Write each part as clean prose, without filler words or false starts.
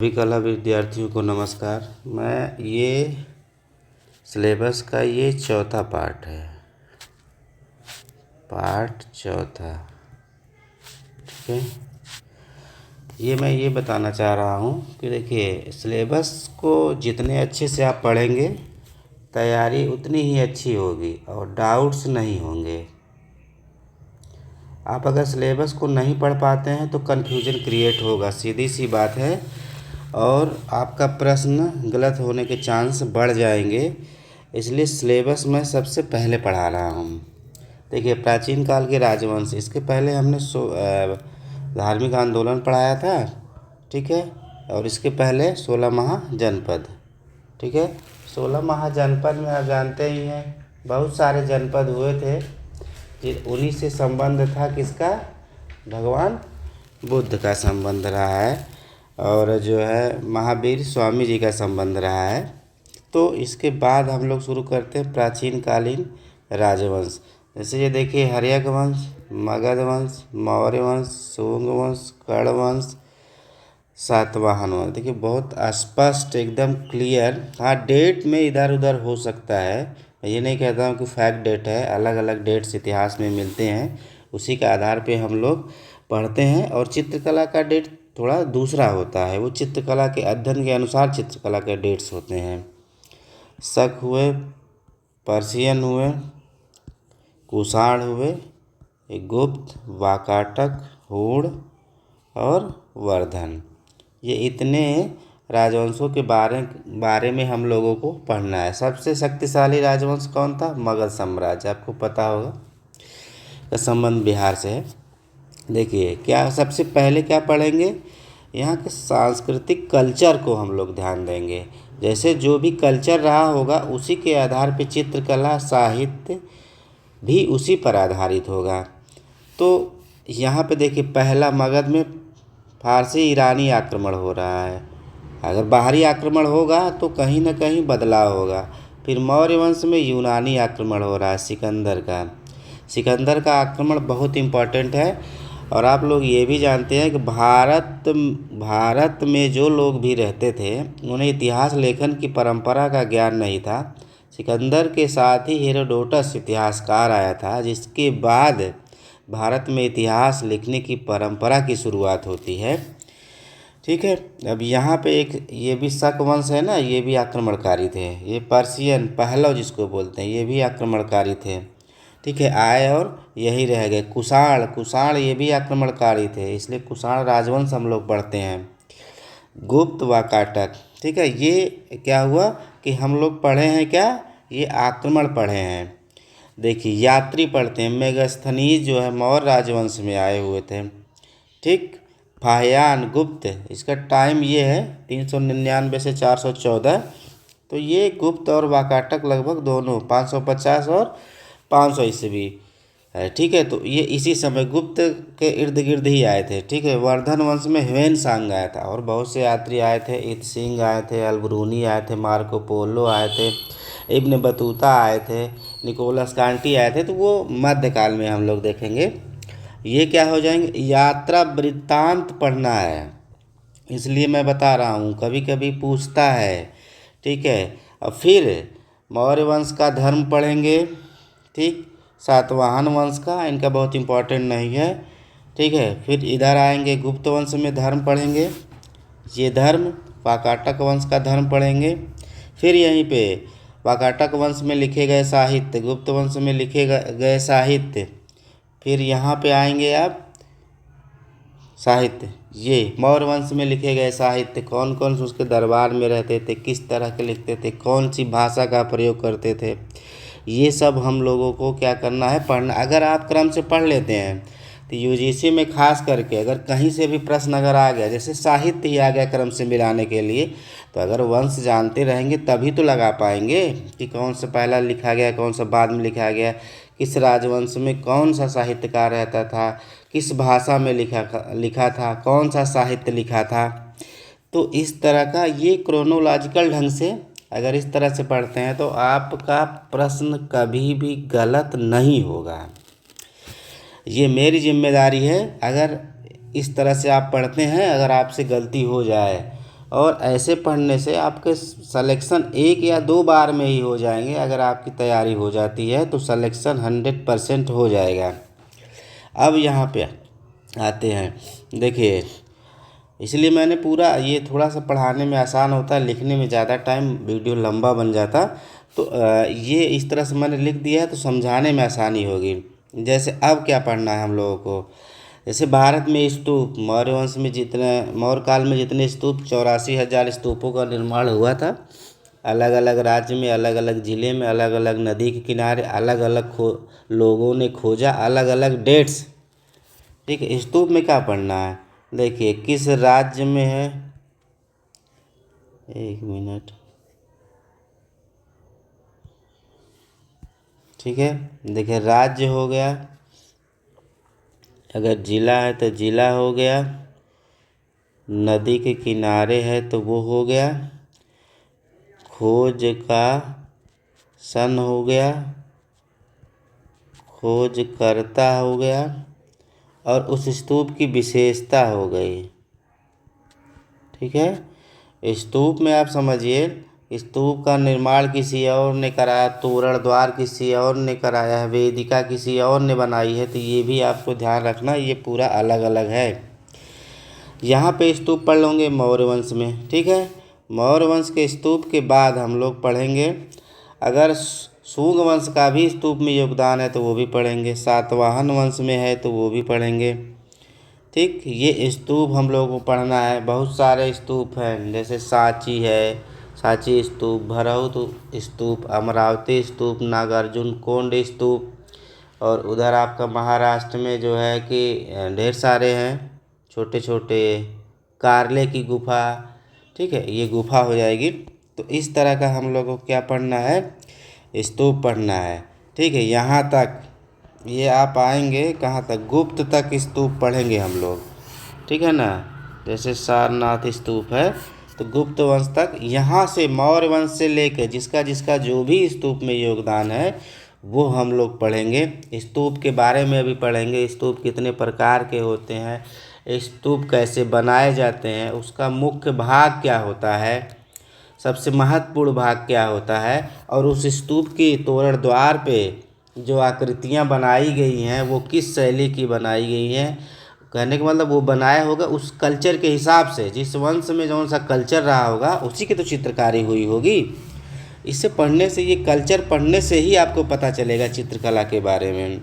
सभी कला विद्यार्थियों को नमस्कार। मैं ये सिलेबस का ये चौथा पार्ट है, पार्ट चौथा। ठीक है, ये मैं ये बताना चाह रहा हूँ कि देखिए, सिलेबस को जितने अच्छे से आप पढ़ेंगे तैयारी उतनी ही अच्छी होगी और डाउट्स नहीं होंगे। आप अगर सिलेबस को नहीं पढ़ पाते हैं तो कन्फ्यूजन क्रिएट होगा, सीधी सी बात है, और आपका प्रश्न गलत होने के चांस बढ़ जाएंगे। इसलिए सिलेबस मैं सबसे पहले पढ़ा रहा हूँ। देखिए, प्राचीन काल के राजवंश, इसके पहले हमने धार्मिक आंदोलन पढ़ाया था। ठीक है, और इसके पहले 16 महाजनपद। ठीक है, 16 महाजनपद में आप जानते ही हैं बहुत सारे जनपद हुए थे, उन्हीं से संबंध था किसका? भगवान बुद्ध का संबंध रहा है, और जो है महावीर स्वामी जी का संबंध रहा है। तो इसके बाद हम लोग शुरू करते हैं प्राचीन कालीन राजवंश। जैसे ये देखिए, हर्यक वंश, मगध वंश, मौर्य वंश, शुंग वंश, कर्ण वंश, सातवाहन वंश। देखिए, बहुत स्पष्ट, एकदम क्लियर। हाँ, डेट में इधर उधर हो सकता है, मैं ये नहीं कहता हूँ कि फैक्ट डेट है। अलग अलग डेट्स इतिहास में मिलते हैं, उसी के आधार पे हम लोग पढ़ते हैं। और चित्रकला का डेट थोड़ा दूसरा होता है, वो चित्रकला के अध्ययन के अनुसार चित्रकला के डेट्स होते हैं। शक हुए, पर्शियन हुए, कुषाण हुए, गुप्त, वाकाटक, हूण और वर्धन। ये इतने राजवंशों के बारे में हम लोगों को पढ़ना है। सबसे शक्तिशाली राजवंश कौन था? मगध साम्राज्य, आपको पता होगा, का संबंध बिहार से है। देखिए, क्या सबसे पहले क्या पढ़ेंगे? यहाँ के सांस्कृतिक कल्चर को हम लोग ध्यान देंगे। जैसे जो भी कल्चर रहा होगा उसी के आधार पे चित्रकला, साहित्य भी उसी पर आधारित होगा। तो यहाँ पे देखिए, पहला मगध में फारसी ईरानी आक्रमण हो रहा है। अगर बाहरी आक्रमण होगा तो कहीं ना कहीं बदलाव होगा। फिर मौर्य वंश में यूनानी आक्रमण हो रहा है, सिकंदर का आक्रमण बहुत इम्पोर्टेंट है। और आप लोग ये भी जानते हैं कि भारत में जो लोग भी रहते थे उन्हें इतिहास लेखन की परंपरा का ज्ञान नहीं था। सिकंदर के साथ ही हेरोडोटस इतिहासकार आया था, जिसके बाद भारत में इतिहास लिखने की परंपरा की शुरुआत होती है। ठीक है, अब यहाँ पे एक ये भी शक वंश है ना, ये भी आक्रमणकारी थे। ये पर्शियन, पहलव जिसको बोलते हैं, ये भी आक्रमणकारी थे। ठीक है, आए और यही रह गए। कुषाण ये भी आक्रमणकारी थे, इसलिए कुषाण राजवंश हम लोग पढ़ते हैं। गुप्त, वाकाटक। ठीक है, ये क्या हुआ कि हम लोग पढ़े हैं क्या? ये आक्रमण पढ़े हैं। देखिए, यात्री पढ़ते हैं। मेगस्थनीज जो है मौर्य राजवंश में आए हुए थे। ठीक, फाहियान, गुप्त, इसका टाइम ये है 399 से 414। तो ये गुप्त और वाकाटक लगभग दोनों 550 और 500 ईस्वी है। ठीक है, तो ये इसी समय गुप्त के इर्द गिर्द ही आए थे। ठीक है, वर्धन वंश में ह्वेनसांग आया था, और बहुत से यात्री आए थे। इत सिंह आए थे, अलब्रूनी आए थे, मार्को पोलो आए थे, इब्न बतूता आए थे, निकोलस कांटी आए थे। तो वो मध्यकाल में हम लोग देखेंगे। ये क्या हो जाएंगे? यात्रा वृत्तांत पढ़ना है, इसलिए मैं बता रहा हूँ, कभी कभी पूछता है। ठीक है, और फिर मौर्य वंश का धर्म पढ़ेंगे। ठीक, सातवाहन वंश का, इनका बहुत इम्पोर्टेंट नहीं है। ठीक है, फिर इधर आएंगे, गुप्त वंश में धर्म पढ़ेंगे, ये धर्म। वाकाटक वंश का धर्म पढ़ेंगे। फिर यहीं पे वाकाटक वंश में लिखे गए साहित्य, गुप्त वंश में लिखे गए साहित्य। फिर यहाँ पे आएंगे आप, साहित्य, ये मौर्य वंश में लिखे गए साहित्य, कौन कौन से उसके दरबार में रहते थे, किस तरह के लिखते थे, कौन सी भाषा का प्रयोग करते थे, ये सब हम लोगों को क्या करना है? पढ़ना। अगर आप क्रम से पढ़ लेते हैं तो यूजीसी में खास करके अगर कहीं से भी प्रश्न अगर आ गया, जैसे साहित्य ही आ गया क्रम से मिलाने के लिए, तो अगर वंश जानते रहेंगे तभी तो लगा पाएंगे कि कौन सा पहला लिखा गया, कौन सा बाद में लिखा गया, किस राजवंश में कौन सा साहित्यकार रहता था, किस भाषा में लिखा था, कौन सा साहित्य लिखा था। तो इस तरह का ये क्रोनोलॉजिकल ढंग से अगर इस तरह से पढ़ते हैं तो आपका प्रश्न कभी भी गलत नहीं होगा। ये मेरी जिम्मेदारी है। अगर इस तरह से आप पढ़ते हैं, अगर आपसे गलती हो जाए और ऐसे पढ़ने से आपके सलेक्शन 1 या 2 बार में ही हो जाएंगे। अगर आपकी तैयारी हो जाती है तो सलेक्शन 100% हो जाएगा। अब यहाँ पे आते हैं, देखिए इसलिए मैंने पूरा ये थोड़ा सा पढ़ाने में आसान होता है, लिखने में ज़्यादा टाइम वीडियो लंबा बन जाता, तो ये इस तरह से मैंने लिख दिया है तो समझाने में आसानी होगी। जैसे अब क्या पढ़ना है हम लोगों को, जैसे भारत में स्तूप, मौर्य वंश में मौर्य काल में जितने स्तूप 84,000 स्तूपों का निर्माण हुआ था। अलग अलग राज्य में, अलग अलग ज़िले में, अलग अलग नदी के किनारे अलग अलग लोगों ने खोजा, अलग अलग डेट्स। ठीक है, स्तूप में क्या पढ़ना है, देखिए किस राज्य में है, 1 मिनट, ठीक है। देखिए राज्य हो गया, अगर जिला है तो जिला हो गया, नदी के किनारे है तो वो हो गया, खोज का सन हो गया, खोजकर्ता हो गया, और उस स्तूप की विशेषता हो गई। ठीक है, स्तूप में आप समझिए, स्तूप का निर्माण किसी और ने कराया, तोरण द्वार किसी और ने कराया है, वेदिका किसी और ने बनाई है, तो ये भी आपको ध्यान रखना, ये पूरा अलग अलग है। यहाँ पे स्तूप पढ़ लोगे मौर्य वंश में। ठीक है, मौर्य वंश के स्तूप के बाद हम लोग पढ़ेंगे, अगर शुंग वंश का भी स्तूप में योगदान है तो वो भी पढ़ेंगे, सातवाहन वंश में है तो वो भी पढ़ेंगे। ठीक, ये स्तूप हम लोगों को पढ़ना है। बहुत सारे स्तूप हैं, जैसे सांची है, सांची स्तूप, भरहुत स्तूप, अमरावती स्तूप, नागार्जुन कोंड स्तूप, और उधर आपका महाराष्ट्र में जो है कि ढेर सारे हैं छोटे छोटे, कारले की गुफा। ठीक है, ये गुफा हो जाएगी। तो इस तरह का हम लोग को क्या पढ़ना है, स्तूप पढ़ना है। ठीक है, यहाँ तक ये आप आएंगे कहाँ तक, गुप्त तक स्तूप पढ़ेंगे हम लोग। ठीक है ना, जैसे सारनाथ स्तूप है तो गुप्त वंश तक, यहाँ से मौर्य वंश से लेकर जिसका जिसका जो भी स्तूप में योगदान है वो हम लोग पढ़ेंगे। स्तूप के बारे में भी पढ़ेंगे, स्तूप कितने प्रकार के होते हैं, स्तूप कैसे बनाए जाते हैं, उसका मुख्य भाग क्या होता है, सबसे महत्वपूर्ण भाग क्या होता है, और उस स्तूप की तोरण द्वार पे जो आकृतियाँ बनाई गई हैं वो किस शैली की बनाई गई हैं। कहने का मतलब वो बनाया होगा उस कल्चर के हिसाब से, जिस वंश में जौन सा कल्चर रहा होगा उसी की तो चित्रकारी हुई होगी। इससे पढ़ने से, ये कल्चर पढ़ने से ही आपको पता चलेगा चित्रकला के बारे में।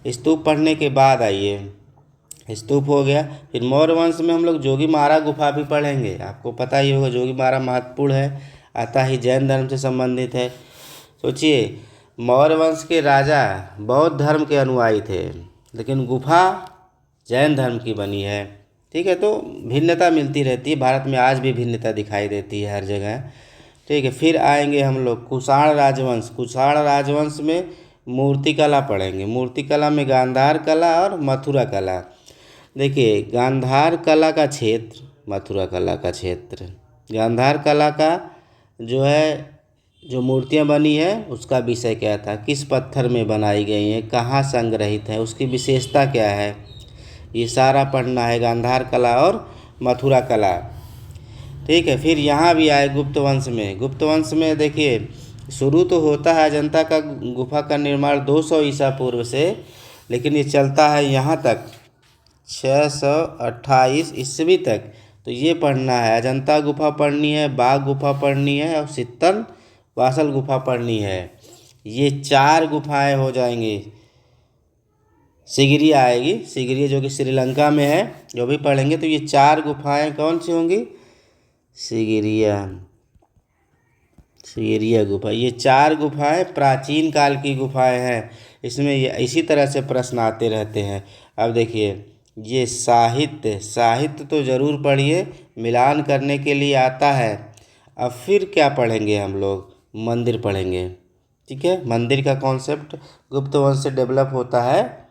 स्तूप पढ़ने के बाद आइए, स्तूप हो गया, फिर मौर्य वंश में हम लोग जोगीमारा गुफा भी पढ़ेंगे। आपको पता ही होगा जोगीमारा महत्वपूर्ण है, अतः ही जैन धर्म से संबंधित है। सोचिए, मौर्य वंश के राजा बौद्ध धर्म के अनुयायी थे, लेकिन गुफा जैन धर्म की बनी है। ठीक है, तो भिन्नता मिलती रहती है, भारत में आज भी भिन्नता दिखाई देती है हर जगह। ठीक है, फिर आएंगे हम लोग कुषाण राजवंश। कुषाण राजवंश में मूर्तिकला पढ़ेंगे। मूर्तिकला में गांधार कला और मथुरा कला। देखिए, गांधार कला का क्षेत्र, मथुरा कला का क्षेत्र, गांधार कला का जो है, जो मूर्तियाँ बनी है उसका विषय क्या था, किस पत्थर में बनाई गई हैं, कहाँ संग्रहित है, उसकी विशेषता क्या है, ये सारा पढ़ना है, गांधार कला और मथुरा कला। ठीक है, फिर यहाँ भी आए गुप्त वंश में। गुप्त वंश में देखिए, शुरू तो होता है अजंता का गुफा का निर्माण 200 ईसा पूर्व से, लेकिन ये चलता है यहाँ तक 628 ईस्वी तक। तो ये पढ़ना है, अजंता गुफा पढ़नी है, बाघ गुफा पढ़नी है, और सित्तन वासल गुफा पढ़नी है। ये 4 गुफाएं हो जाएंगी। सिगरिया आएगी, सिगरिया जो कि श्रीलंका में है, जो भी पढ़ेंगे। तो ये 4 गुफाएं कौन सी होंगी, सिगरिया गुफा। ये 4 गुफाएं प्राचीन काल की गुफाएं हैं। इसमें इसी तरह से प्रश्न आते रहते हैं। अब देखिए, ये साहित्य तो ज़रूर पढ़िए, मिलान करने के लिए आता है। अब फिर क्या पढ़ेंगे हम लोग, मंदिर पढ़ेंगे। ठीक है, मंदिर का कॉन्सेप्ट गुप्त वंश से डेवलप होता है,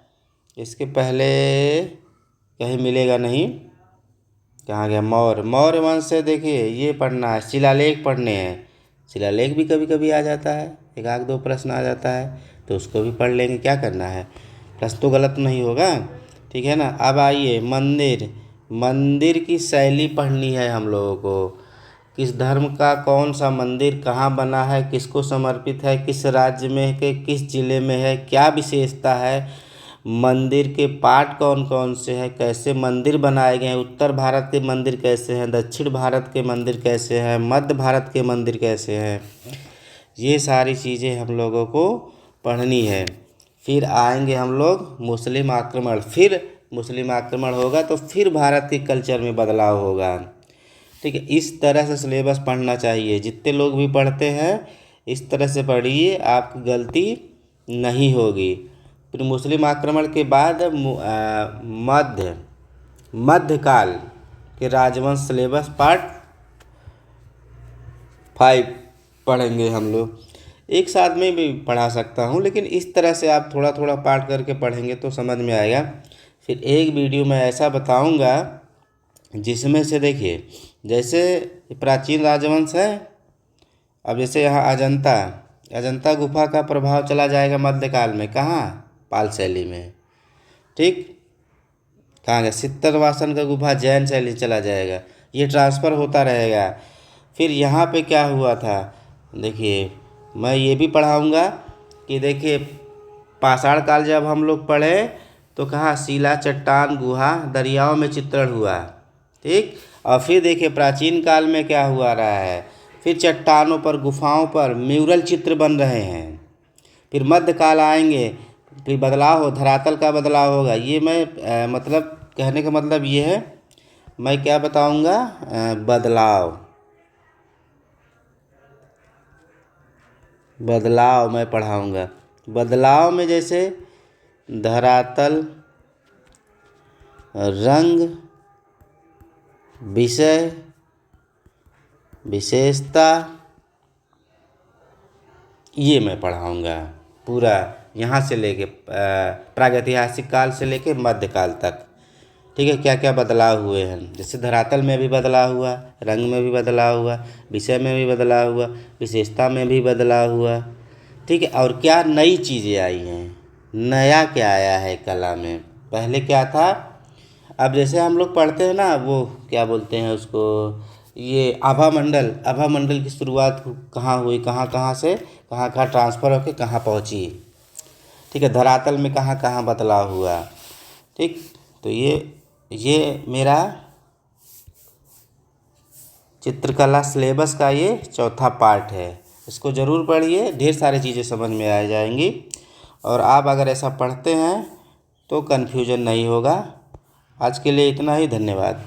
इसके पहले कहीं मिलेगा नहीं। कहाँ गया, मौर्य वंश से देखिए ये पढ़ना है, शिलालेख पढ़ने हैं। शिलालेख भी कभी कभी आ जाता है, 1-2 प्रश्न आ जाता है, तो उसको भी पढ़ लेंगे। क्या करना है, प्रश्न तो गलत नहीं होगा। ठीक है ना। अब आइए मंदिर की शैली पढ़नी है हम लोगों को। किस धर्म का कौन सा मंदिर कहाँ बना है, किसको समर्पित है, किस राज्य में है, किस जिले में है, क्या विशेषता है, मंदिर के पार्ट कौन कौन से हैं, कैसे मंदिर बनाए गए हैं, उत्तर भारत के मंदिर कैसे हैं, दक्षिण भारत के मंदिर कैसे हैं, मध्य भारत के मंदिर कैसे हैं, ये सारी चीज़ें हम लोगों को पढ़नी है। फिर आएंगे हम लोग मुस्लिम आक्रमण, फिर मुस्लिम आक्रमण होगा तो फिर भारत के कल्चर में बदलाव होगा। ठीक है, इस तरह से सिलेबस पढ़ना चाहिए। जितने लोग भी पढ़ते हैं इस तरह से पढ़िए, आपकी गलती नहीं होगी। फिर मुस्लिम आक्रमण के बाद मध्यकाल के राजवंश सिलेबस पार्ट 5 पढ़ेंगे हम लोग। एक साथ में भी पढ़ा सकता हूँ, लेकिन इस तरह से आप थोड़ा थोड़ा पार्ट करके पढ़ेंगे तो समझ में आएगा। फिर एक वीडियो में ऐसा बताऊँगा जिसमें से देखिए, जैसे प्राचीन राजवंश है, अब जैसे यहाँ अजंता गुफा का प्रभाव चला जाएगा मध्यकाल में, कहाँ, पाल शैली में। ठीक, कहाँ गया, सित्तरवासन का गुफा जैन शैली चला जाएगा, ये ट्रांसफ़र होता रहेगा। फिर यहाँ पे क्या हुआ था, देखिए मैं ये भी पढ़ाऊँगा कि देखिए पाषाण काल जब हम लोग पढ़े तो कहाँ, शिला, चट्टान, गुहा, दरियाओं में चित्रण हुआ। ठीक, और फिर देखिए प्राचीन काल में क्या हुआ रहा है, फिर चट्टानों पर, गुफाओं पर म्यूरल चित्र बन रहे हैं। फिर मध्यकाल आएंगे, फिर बदलाव हो, धरातल का बदलाव होगा। ये मैं मतलब कहने का मतलब ये है, मैं क्या बताऊंगा, बदलाव मैं पढ़ाऊंगा। बदलाव में जैसे धरातल, रंग, विषय, विशेषता, ये मैं पढ़ाऊंगा पूरा, यहाँ से लेके प्रागैतिहासिक काल से लेके मध्यकाल तक। ठीक है, क्या क्या बदलाव हुए हैं, जैसे धरातल में भी बदलाव हुआ, रंग में भी बदलाव हुआ, विषय में भी बदलाव हुआ, विशेषता में भी बदलाव हुआ। ठीक है, और क्या नई चीज़ें आई हैं, नया क्या आया है कला में, पहले क्या था। अब जैसे हम लोग पढ़ते हैं ना, वो क्या बोलते हैं उसको, ये आभा मंडल की शुरुआत कहाँ हुई, कहाँ कहाँ से कहाँ कहाँ ट्रांसफ़र होकर कहाँ पहुँची। ठीक है, धरातल में कहाँ कहाँ बदलाव हुआ। ठीक, तो ये मेरा चित्रकला सिलेबस का ये चौथा पार्ट है। इसको ज़रूर पढ़िए, ढेर सारी चीज़ें समझ में आ जाएंगी। और आप अगर ऐसा पढ़ते हैं तो कन्फ्यूजन नहीं होगा। आज के लिए इतना ही, धन्यवाद।